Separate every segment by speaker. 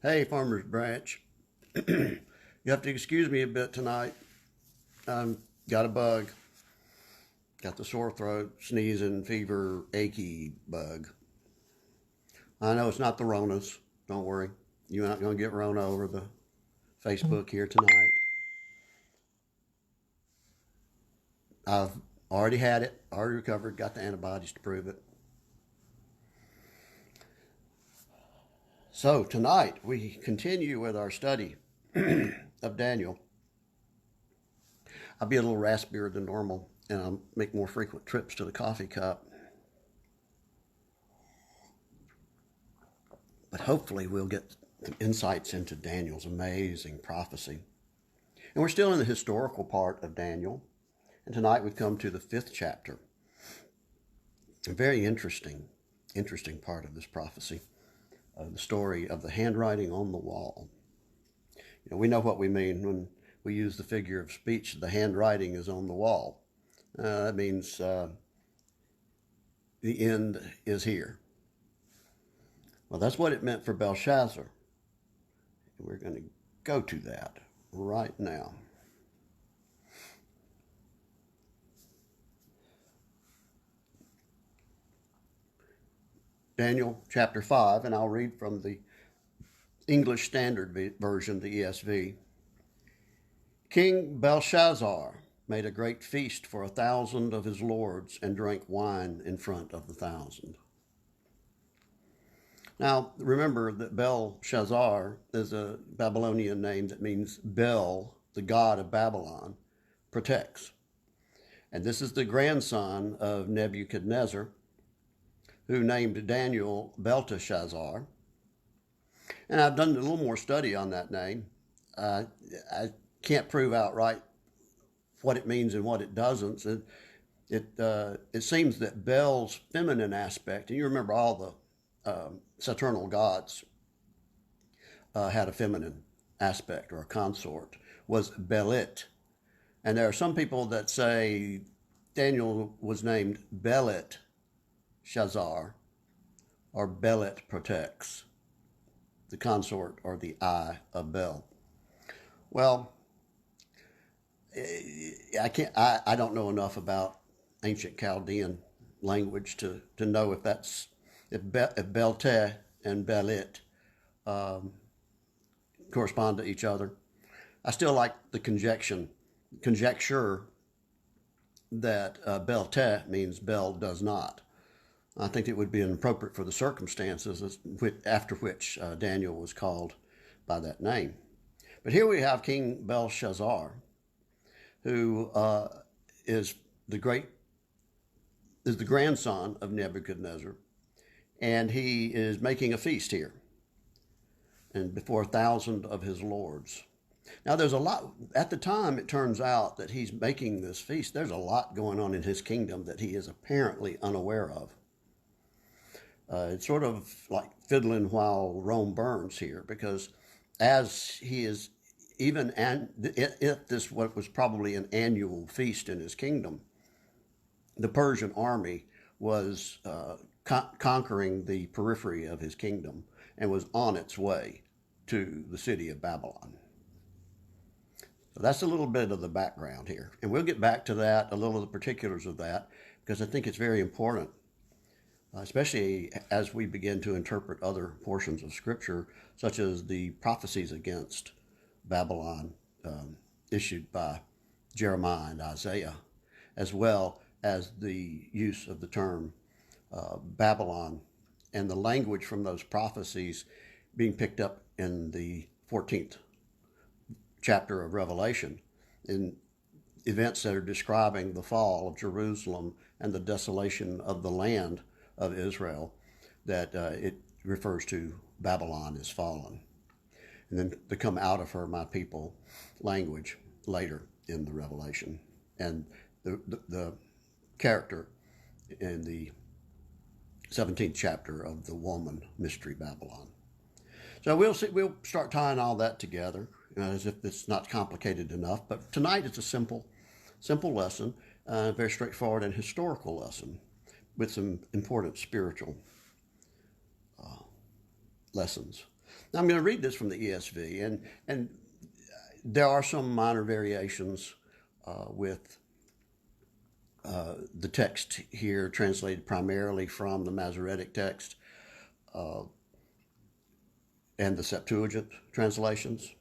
Speaker 1: Hey, Farmer's Branch. You have to excuse me a bit tonight. Got a bug. Got the sore throat, sneezing, fever, achy bug. I know it's not the Ronas. Don't worry. You're not going to get Rona over the Facebook here tonight. I've already had it, already recovered, got the antibodies to prove it. So tonight we continue with our study of Daniel. I'll be a little raspier than normal, and I'll make more frequent trips to the coffee cup. But hopefully we'll get some insights into Daniel's amazing prophecy. And we're still in the historical part of Daniel. And tonight we've come to the 5th chapter. A very interesting part of this prophecy, the story of the handwriting on the wall. We know what we mean when we use the figure of speech, the handwriting is on the wall. That means the end is here. Well, that's what it meant for Belshazzar. We're going to go to that right now. Daniel chapter 5, and I'll read from the English Standard Version, the ESV. King Belshazzar made a great feast for 1,000 of his lords and drank wine in front of the 1,000. Now, remember that Belshazzar is a Babylonian name that means Bel, the god of Babylon, protects. And this is the grandson of Nebuchadnezzar, who named Daniel Belteshazzar. And I've done a little more study on that name. I can't prove outright what it means and what it doesn't. It seems that Bel's feminine aspect, and you remember all the Saturnal gods had a feminine aspect or a consort, was Belit. And there are some people that say Daniel was named Belit Shazar, or Belit protects, the consort or the eye of Bel. Well, I don't know enough about ancient Chaldean language to know if Belteh and Belit correspond to each other. I still like the conjecture that Belteh means Bel does not. I think it would be inappropriate for the circumstances after which Daniel was called by that name. But here we have King Belshazzar, who is the grandson of Nebuchadnezzar, and he is making a feast here, and before 1,000 of his lords. Now, there's a lot, at the time it turns out that he's making this feast, there's a lot going on in his kingdom that he is apparently unaware of. It's sort of like fiddling while Rome burns here, because as he is, if this was probably an annual feast in his kingdom, the Persian army was conquering the periphery of his kingdom and was on its way to the city of Babylon. So that's a little bit of the background here. And we'll get back to that, a little of the particulars of that, because I think it's very important, especially as we begin to interpret other portions of Scripture, such as the prophecies against Babylon issued by Jeremiah and Isaiah, as well as the use of the term Babylon and the language from those prophecies being picked up in the 14th chapter of Revelation in events that are describing the fall of Jerusalem and the desolation of the land of Israel, that it refers to Babylon as fallen. And then to come out of her, my people, language later in the Revelation. And the character in the 17th chapter of the woman, Mystery Babylon. So we'll start tying all that together as if it's not complicated enough. But tonight it's a simple lesson, very straightforward and historical lesson with some important spiritual lessons. I'm going to read this from the ESV, and there are some minor variations with the text here translated primarily from the Masoretic text and the Septuagint translations.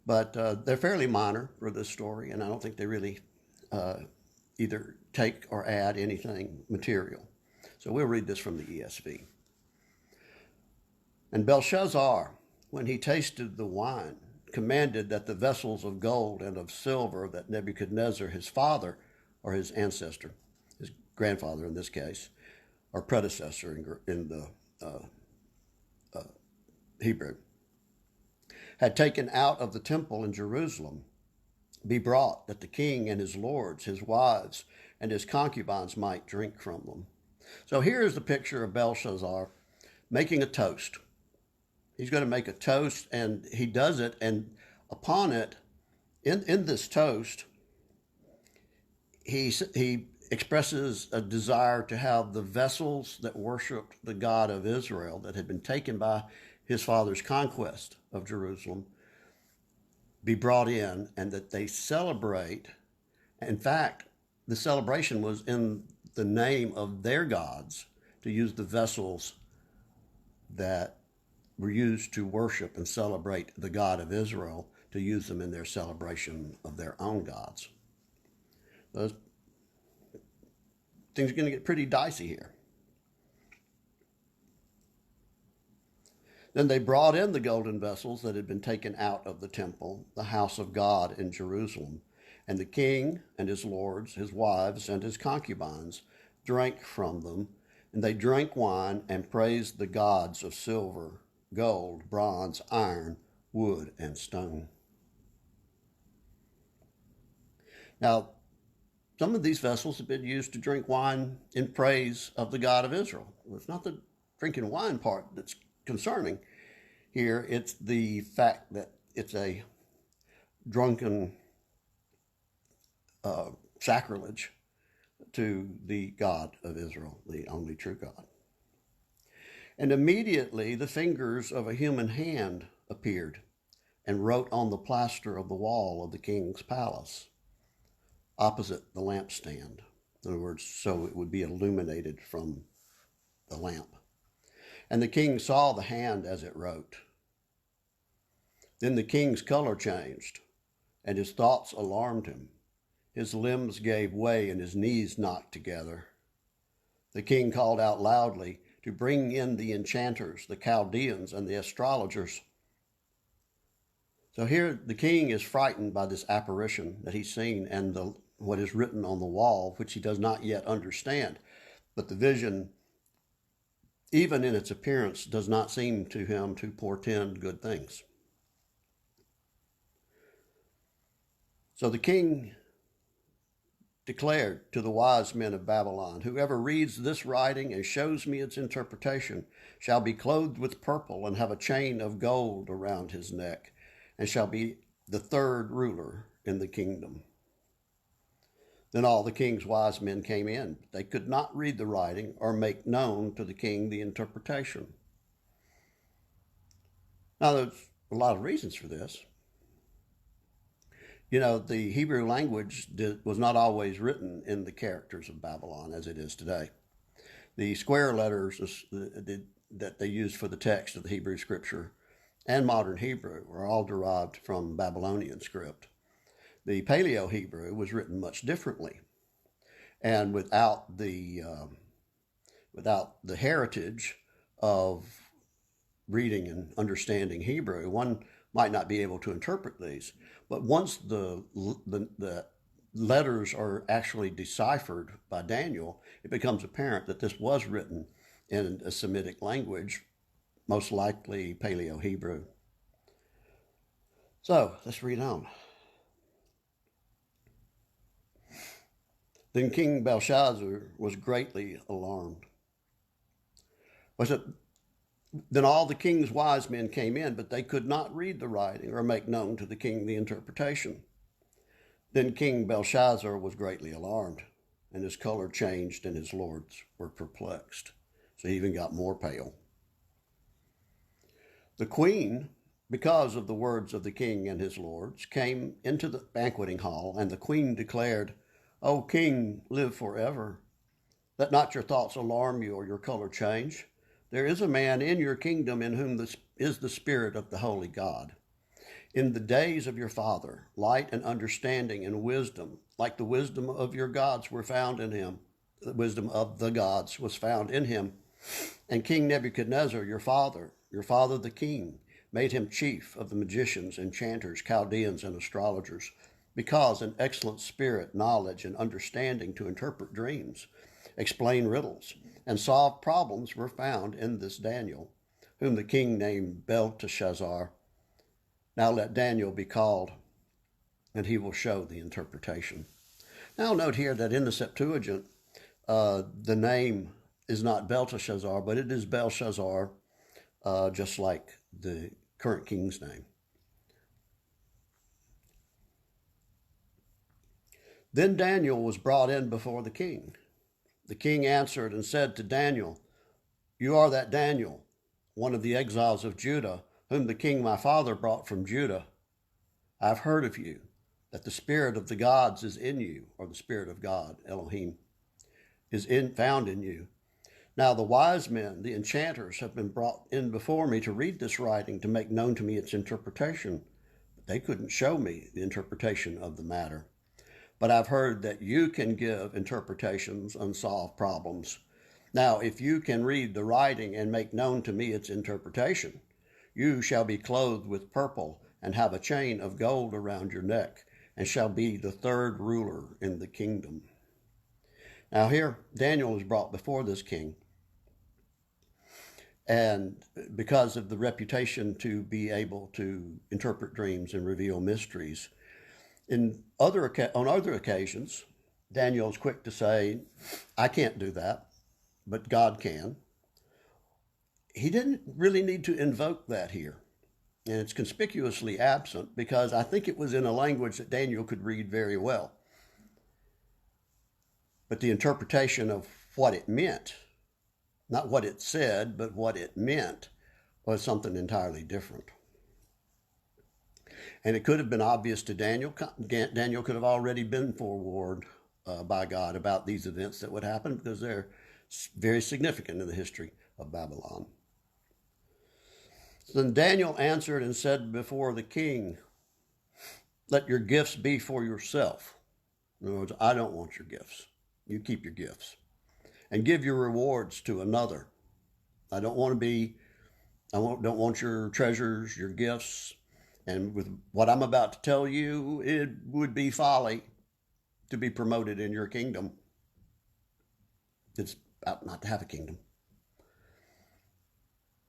Speaker 1: But they're fairly minor for this story, and I don't think they really either take or add anything material. So we'll read this from the ESV. And Belshazzar, when he tasted the wine, commanded that the vessels of gold and of silver that Nebuchadnezzar, his father, or his ancestor, his grandfather in this case, or predecessor in the Hebrew, had taken out of the temple in Jerusalem, be brought, that the king and his lords, his wives, and his concubines might drink from them. So here is the picture of Belshazzar making a toast. He's going to make a toast, and he does it, and upon it, in this toast, he expresses a desire to have the vessels that worshiped the God of Israel that had been taken by his father's conquest of Jerusalem be brought in, and that they celebrate. In fact, the celebration was in the name of their gods, to use the vessels that were used to worship and celebrate the God of Israel, to use them in their celebration of their own gods. Those things are going to get pretty dicey here. Then they brought in the golden vessels that had been taken out of the temple, the house of God in Jerusalem, and the king and his lords, his wives, and his concubines drank from them, and they drank wine and praised the gods of silver, gold, bronze, iron, wood, and stone. Now, some of these vessels have been used to drink wine in praise of the God of Israel. It's not the drinking wine part that's concerning here. It's the fact that it's a drunken sacrilege to the God of Israel, the only true God. And immediately the fingers of a human hand appeared and wrote on the plaster of the wall of the king's palace, opposite the lampstand. In other words, so it would be illuminated from the lamp. And the king saw the hand as it wrote. Then the king's color changed, and his thoughts alarmed him. His limbs gave way, and his knees knocked together. The king called out loudly to bring in the enchanters, the Chaldeans, and the astrologers. So here the king is frightened by this apparition that he's seen and what is written on the wall, which he does not yet understand. But the vision, even in its appearance, does not seem to him to portend good things. So the king declared to the wise men of Babylon, whoever reads this writing and shows me its interpretation shall be clothed with purple and have a chain of gold around his neck, and shall be the third ruler in the kingdom. Then all the king's wise men came in. They could not read the writing or make known to the king the interpretation. Now, there's a lot of reasons for this. You know, the Hebrew language was not always written in the characters of Babylon as it is today. The square letters that they used for the text of the Hebrew scripture and modern Hebrew were all derived from Babylonian script. The Paleo-Hebrew was written much differently, and without the heritage of reading and understanding Hebrew, one might not be able to interpret these. But once the letters are actually deciphered by Daniel, it becomes apparent that this was written in a Semitic language, most likely Paleo-Hebrew. So let's read on. Then King Belshazzar was greatly alarmed. Then all the king's wise men came in, but they could not read the writing or make known to the king the interpretation. Then King Belshazzar was greatly alarmed, and his color changed, and his lords were perplexed. So he even got more pale. The queen, because of the words of the king and his lords, came into the banqueting hall, and the queen declared, "O king, live forever. Let not your thoughts alarm you or your color change. There is a man in your kingdom in whom is the spirit of the holy God. In the days of your father, light and understanding and wisdom, like the wisdom of your gods, were found in him. The wisdom of the gods was found in him. And King Nebuchadnezzar, your father the king, made him chief of the magicians, enchanters, Chaldeans, and astrologers, because an excellent spirit, knowledge, and understanding to interpret dreams, explain riddles, and solve problems were found in this Daniel, whom the king named Belteshazzar. Now let Daniel be called, and he will show the interpretation." Now note here that in the Septuagint, the name is not Belteshazzar, but it is Belshazzar, just like the current king's name. Then Daniel was brought in before the king. The king answered and said to Daniel, "You are that Daniel, one of the exiles of Judah, whom the king my father brought from Judah. I have heard of you, that the spirit of the gods is in you," or the spirit of God, Elohim, found in you. Now the wise men, the enchanters, have been brought in before me to read this writing, to make known to me its interpretation. But they couldn't show me the interpretation of the matter. But I've heard that you can give interpretations and solve problems. Now, if you can read the writing and make known to me its interpretation, you shall be clothed with purple and have a chain of gold around your neck, and shall be the third ruler in the kingdom. Now here, Daniel is brought before this king, and because of the reputation to be able to interpret dreams and reveal mysteries. On other occasions, Daniel is quick to say, "I can't do that, but God can." He didn't really need to invoke that here. And it's conspicuously absent because I think it was in a language that Daniel could read very well. But the interpretation of what it meant, not what it said, but what it meant, was something entirely different. And it could have been obvious to Daniel. Daniel could have already been forewarned by God about these events that would happen, because they're very significant in the history of Babylon. Then Daniel answered and said before the king, "Let your gifts be for yourself." In other words, I don't want your gifts. You keep your gifts. And give your rewards to another. I don't want your treasures, your gifts. And with what I'm about to tell you, it would be folly to be promoted in your kingdom. It's about not to have a kingdom.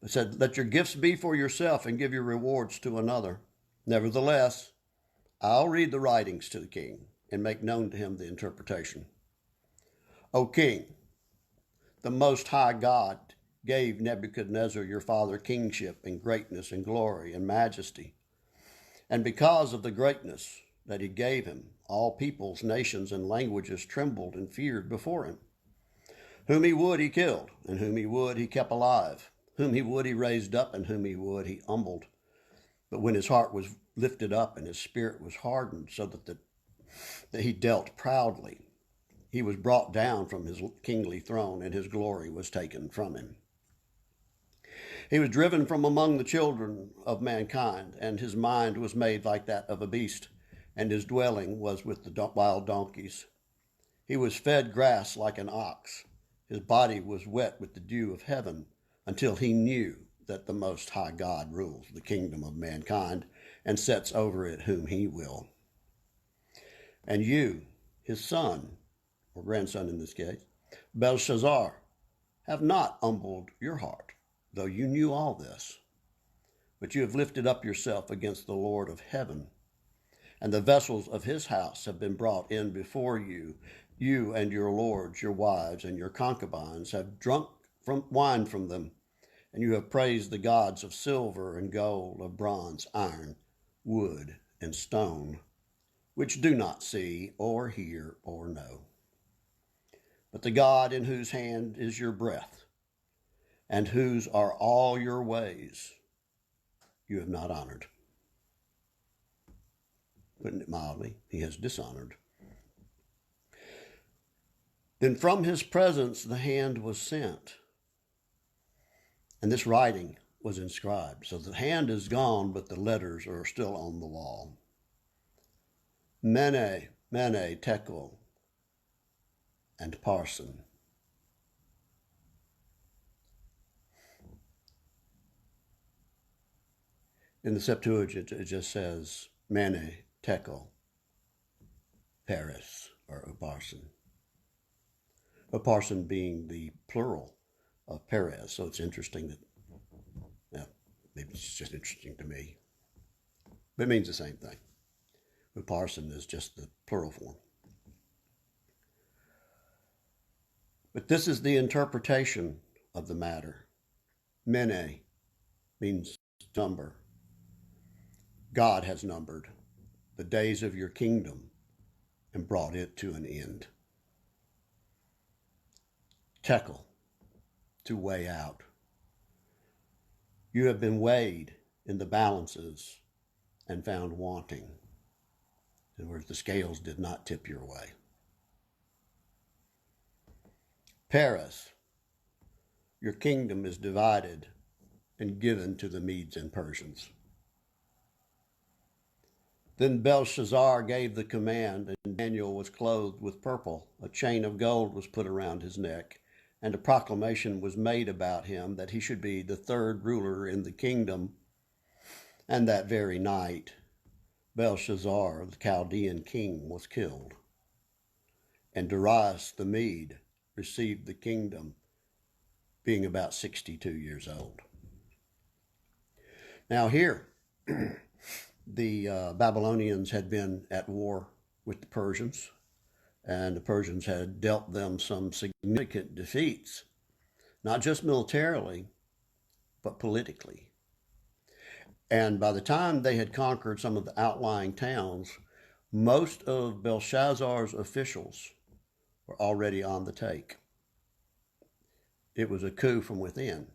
Speaker 1: It said, "Let your gifts be for yourself and give your rewards to another. Nevertheless, I'll read the writings to the king and make known to him the interpretation. O king, the Most High God gave Nebuchadnezzar your father kingship and greatness and glory and majesty. And because of the greatness that he gave him, all peoples, nations, and languages trembled and feared before him. Whom he would, he killed, and whom he would, he kept alive. Whom he would, he raised up, and whom he would, he humbled. But when his heart was lifted up and his spirit was hardened, so that he dealt proudly, he was brought down from his kingly throne, and his glory was taken from him. He was driven from among the children of mankind, and his mind was made like that of a beast, and his dwelling was with the wild donkeys. He was fed grass like an ox. His body was wet with the dew of heaven, until he knew that the Most High God rules the kingdom of mankind and sets over it whom he will. And you, his son, or grandson in this case, Belshazzar, have not humbled your heart, though you knew all this. But you have lifted up yourself against the Lord of heaven, and the vessels of his house have been brought in before you. You and your lords, your wives, and your concubines have drunk wine from them, and you have praised the gods of silver and gold, of bronze, iron, wood, and stone, which do not see or hear or know. But the God in whose hand is your breath, and whose are all your ways, you have not honored. Putting it mildly, he has dishonored. Then from his presence the hand was sent, and this writing was inscribed. So the hand is gone, but the letters are still on the wall. Mene, Mene, Tekel, and Parsin. In the Septuagint, it just says Mene, Tekel, Peres, or Upharsin. Upharsin being the plural of Perez. So it's interesting that, well, maybe it's just interesting to me, but it means the same thing. Upharsin is just the plural form. But this is the interpretation of the matter. Mene means number. God has numbered the days of your kingdom and brought it to an end. Tekel, to weigh out. You have been weighed in the balances and found wanting. In other words, the scales did not tip your way. Peres, your kingdom is divided and given to the Medes and Persians. Then Belshazzar gave the command, and Daniel was clothed with purple. A chain of gold was put around his neck, and a proclamation was made about him that he should be the third ruler in the kingdom. And that very night, Belshazzar, the Chaldean king, was killed. And Darius the Mede received the kingdom, being about 62 years old. Now here, the Babylonians had been at war with the Persians, and the Persians had dealt them some significant defeats, not just militarily, but politically. And by the time they had conquered some of the outlying towns, most of Belshazzar's officials were already on the take. It was a coup from within.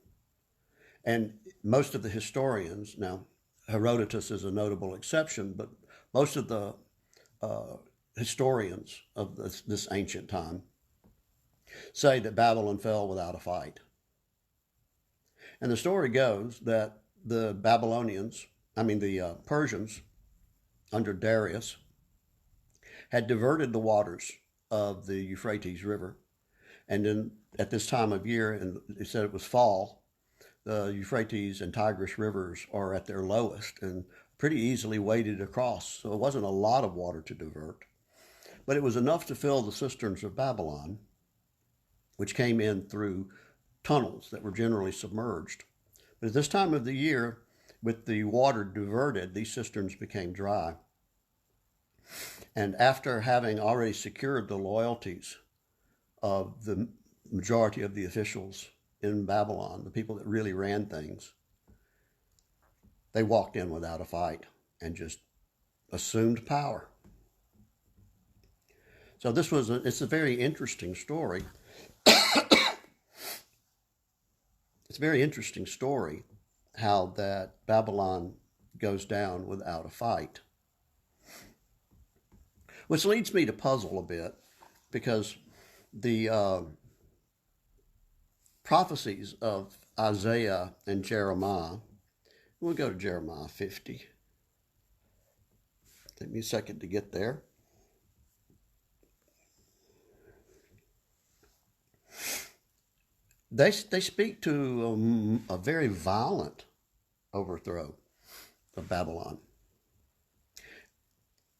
Speaker 1: And most of the historians, now Herodotus is a notable exception, but most of the historians of this ancient time say that Babylon fell without a fight. And the story goes that the Persians under Darius had diverted the waters of the Euphrates River. And then at this time of year, and they said it was fall, the Euphrates and Tigris rivers are at their lowest and pretty easily waded across. So it wasn't a lot of water to divert, but it was enough to fill the cisterns of Babylon, which came in through tunnels that were generally submerged. But at this time of the year, with the water diverted, these cisterns became dry. And after having already secured the loyalties of the majority of the officials in Babylon, the people that really ran things, they walked in without a fight and just assumed power. So it's a very interesting story. It's a very interesting story how that Babylon goes down without a fight. Which leads me to puzzle a bit, because the prophecies of Isaiah and Jeremiah, we'll go to Jeremiah 50. Take me a second to get there. They speak to a very violent overthrow of Babylon.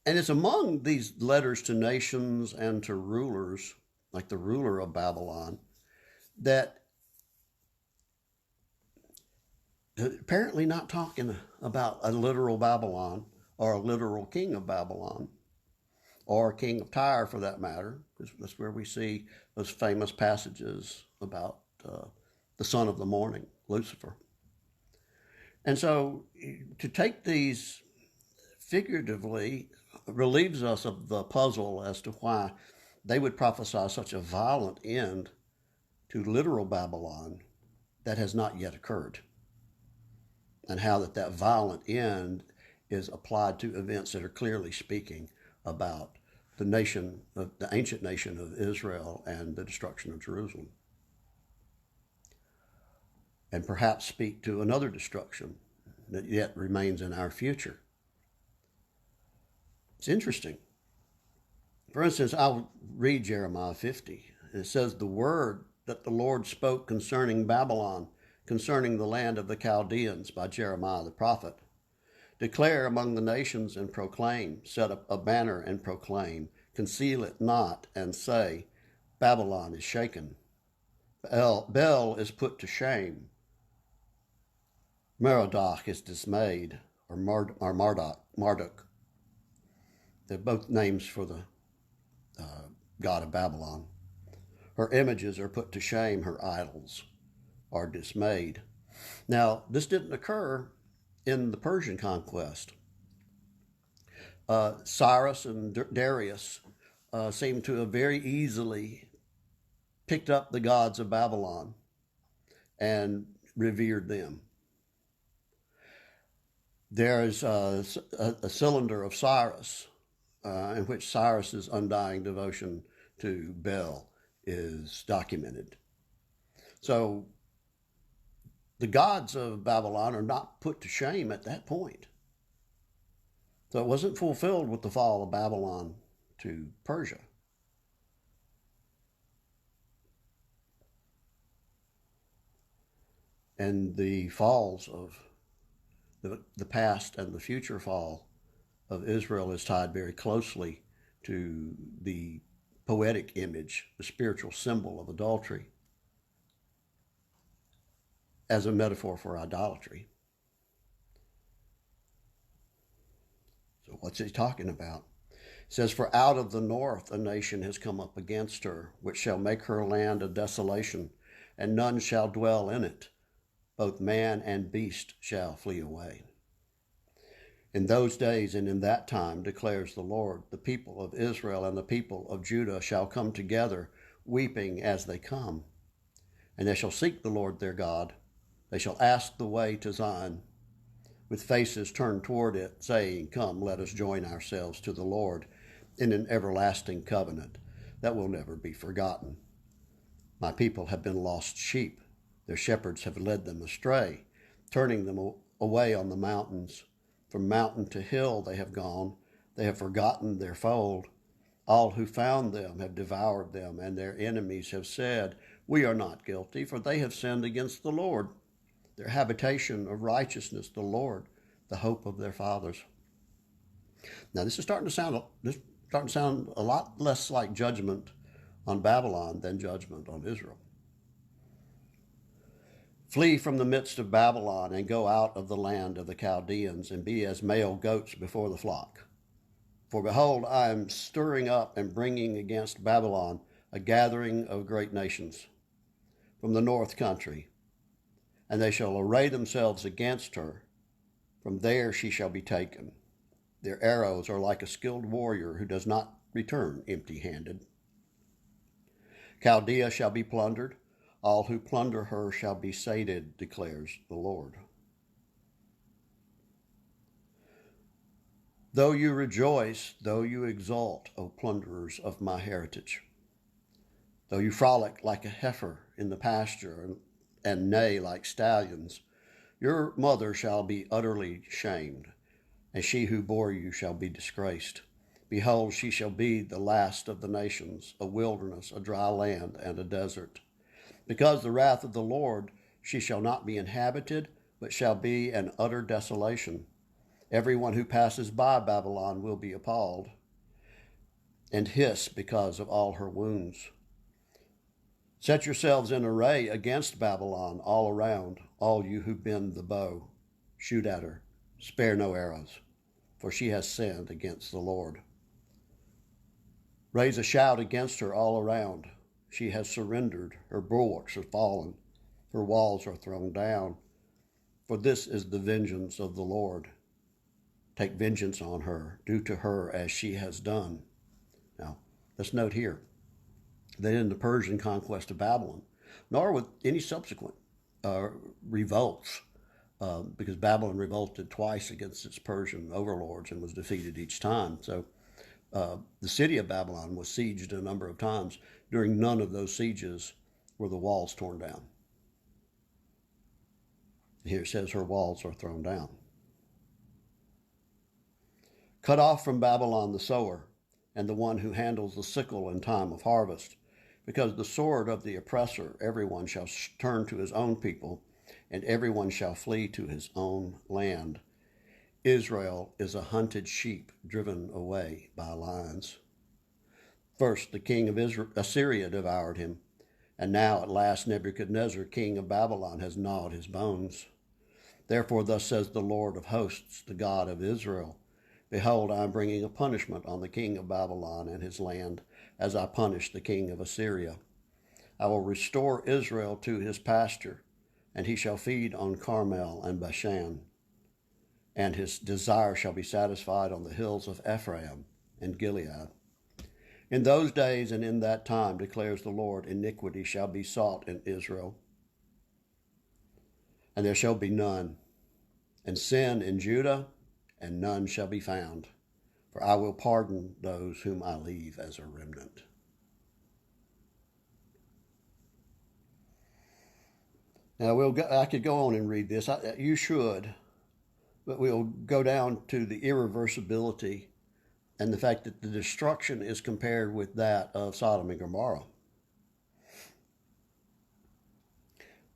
Speaker 1: And it's among these letters to nations and to rulers, like the ruler of Babylon, that apparently not talking about a literal Babylon or a literal king of Babylon, or a king of Tyre for that matter, because that's where we see those famous passages about the son of the morning, Lucifer. And so to take these figuratively relieves us of the puzzle as to why they would prophesy such a violent end to literal Babylon that has not yet occurred. and how that violent end is applied to events that are clearly speaking about the ancient nation of Israel and the destruction of Jerusalem. And perhaps speak to another destruction that yet remains in our future. It's interesting. For instance, I'll read Jeremiah 50. It says, "The word that the Lord spoke concerning Babylon, concerning the land of the Chaldeans," by Jeremiah the prophet. "Declare among the nations and proclaim, set up a banner and proclaim, conceal it not, and say, Babylon is shaken. Bel is put to shame. Merodach is dismayed," or Marduk. They're both names for the god of Babylon. "Her images are put to shame, her idols are dismayed." Now, this didn't occur in the Persian conquest. Cyrus and Darius seem to have very easily picked up the gods of Babylon and revered them. There is a cylinder of Cyrus in which Cyrus's undying devotion to Bel is documented. So the gods of Babylon are not put to shame at that point. So it wasn't fulfilled with the fall of Babylon to Persia. And the falls of the past and the future fall of Israel is tied very closely to the poetic image, the spiritual symbol of adultery, as a metaphor for idolatry. So what's he talking about? It says, "For out of the north a nation has come up against her, which shall make her land a desolation, and none shall dwell in it. Both man and beast shall flee away. In those days and in that time, declares the Lord, the people of Israel and the people of Judah shall come together, weeping as they come. And they shall seek the Lord their God. They shall ask the way to Zion, with faces turned toward it, saying, Come, let us join ourselves to the Lord in an everlasting covenant that will never be forgotten. My people have been lost sheep. Their shepherds have led them astray, turning them away on the mountains. From mountain to hill they have gone. They have forgotten their fold. All who found them have devoured them, and their enemies have said, We are not guilty, for they have sinned against the Lord, their habitation of righteousness, the Lord, the hope of their fathers." Now this is starting to sound a lot less like judgment on Babylon than judgment on Israel. "Flee from the midst of Babylon and go out of the land of the Chaldeans and be as male goats before the flock. For behold, I am stirring up and bringing against Babylon a gathering of great nations from the north country, and they shall array themselves against her. From there she shall be taken. Their arrows are like a skilled warrior who does not return empty-handed. Chaldea shall be plundered. All who plunder her shall be sated, declares the Lord. Though you rejoice, though you exult, O plunderers of my heritage, though you frolic like a heifer in the pasture and neigh like stallions, your mother shall be utterly shamed, and she who bore you shall be disgraced. Behold, she shall be the last of the nations, a wilderness, a dry land, and a desert. Because the wrath of the Lord, she shall not be inhabited, but shall be an utter desolation. Everyone who passes by Babylon will be appalled and hiss because of all her wounds. Set yourselves in array against Babylon all around, all you who bend the bow. Shoot at her, spare no arrows, for she has sinned against the Lord. Raise a shout against her all around. She has surrendered, her bulwarks are fallen, her walls are thrown down. For this is the vengeance of the Lord. Take vengeance on her, do to her as she has done. Now, let's note here that in the Persian conquest of Babylon, nor with any subsequent revolts because Babylon revolted twice against its Persian overlords and was defeated each time. So the city of Babylon was sieged a number of times. During none of those sieges were the walls torn down. Here it says her walls are thrown down. Cut off from Babylon the sower and the one who handles the sickle in time of harvest, because the sword of the oppressor everyone shall turn to his own people, and everyone shall flee to his own land. Israel is a hunted sheep driven away by lions. First, the king of Assyria devoured him, and now at last Nebuchadnezzar, king of Babylon, has gnawed his bones. Therefore, thus says the Lord of hosts, the God of Israel, Behold, I am bringing a punishment on the king of Babylon and his land, as I punished the king of Assyria. I will restore Israel to his pasture, and he shall feed on Carmel and Bashan, and his desire shall be satisfied on the hills of Ephraim and Gilead. In those days and in that time, declares the Lord, iniquity shall be sought in Israel, and there shall be none, and sin in Judah, and none shall be found, for I will pardon those whom I leave as a remnant. Now, I could go on and read this. You should, but we'll go down to the irreversibility and the fact that the destruction is compared with that of Sodom and Gomorrah.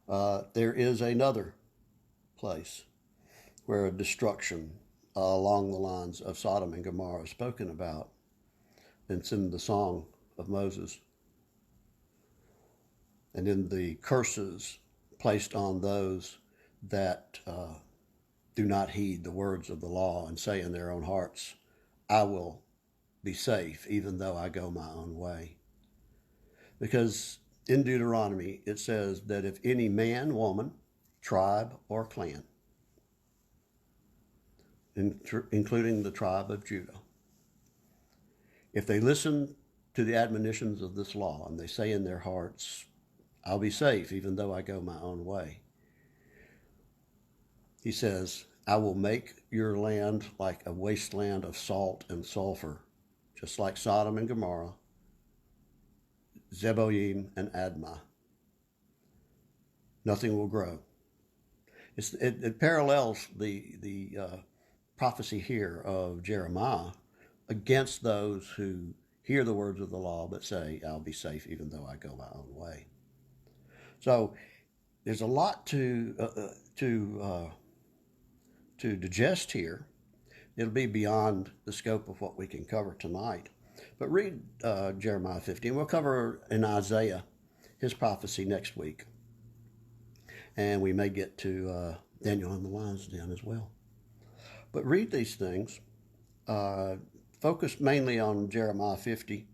Speaker 1: There is another place where a destruction along the lines of Sodom and Gomorrah is spoken about. It's in the Song of Moses. And in the curses placed on those that do not heed the words of the law and say in their own hearts, I will be safe even though I go my own way. Because in Deuteronomy it says that if any man, woman, tribe, or clan, including the tribe of Judah, if they listen to the admonitions of this law and they say in their hearts, I'll be safe even though I go my own way, he says, I will make your land like a wasteland of salt and sulfur, just like Sodom and Gomorrah, Zeboim and Admah. Nothing will grow. It parallels the prophecy here of Jeremiah against those who hear the words of the law but say, I'll be safe even though I go my own way. So there's a lot to digest here. It'll be beyond the scope of what we can cover tonight. But read Jeremiah 15. We'll cover in Isaiah his prophecy next week. And we may get to Daniel and the lion's den as well. But read these things. Focus mainly on Jeremiah 50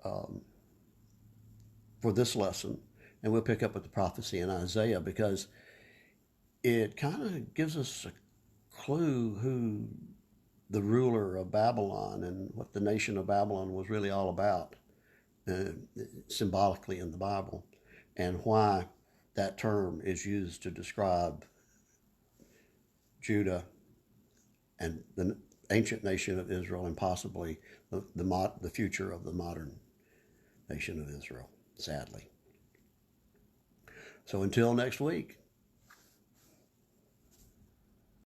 Speaker 1: for this lesson. And we'll pick up with the prophecy in Isaiah, because it kind of gives us a clue who the ruler of Babylon and what the nation of Babylon was really all about, symbolically in the Bible, and why that term is used to describe Judah and the ancient nation of Israel, and possibly the future of the modern nation of Israel, sadly. So until next week,